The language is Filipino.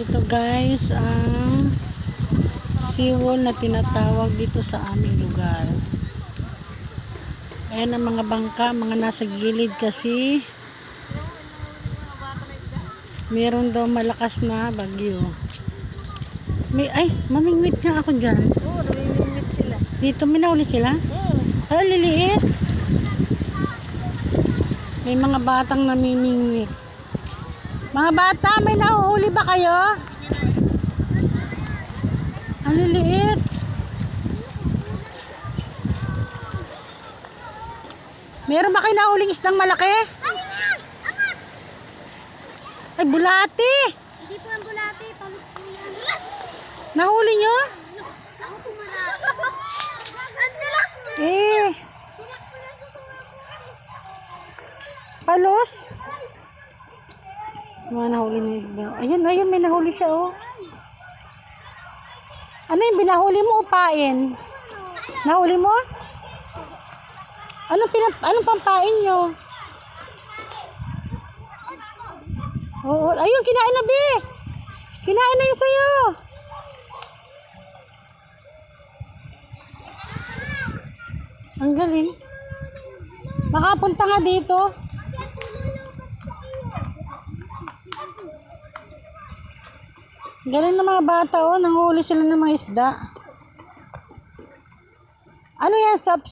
Ito guys, ang seawall na tinatawag dito sa aming lugar. Ayan ang mga bangka, mga nasa gilid kasi meron daw malakas na bagyo. Mamingwit nga ako dyan. Oo, namimingwit sila. Dito minauli sila? Ay, liliit. May mga batang namimingwit. Mga bata, may nahuhuli ba kayo? Ang liliit. Meron ba kayo nahuling isdang malaki? Ay, bulati. Hindi po ang bulati, palos po yan. Dulas! Nahuli nyo? Ako po malaki. Ang dulas mo! Palos? Mga nahuli niya. Ayun, may nahuli siya, oh. Ano yung binahuli mo, upain? Nahuli mo? Anong pampain nyo? Oo, ayun, kinain na, be. Kinain na yun sa'yo. Ang galing. Makapunta nga dito. Galing ng mga bata, oh. Nanghuli sila ng mga isda. Ano yan,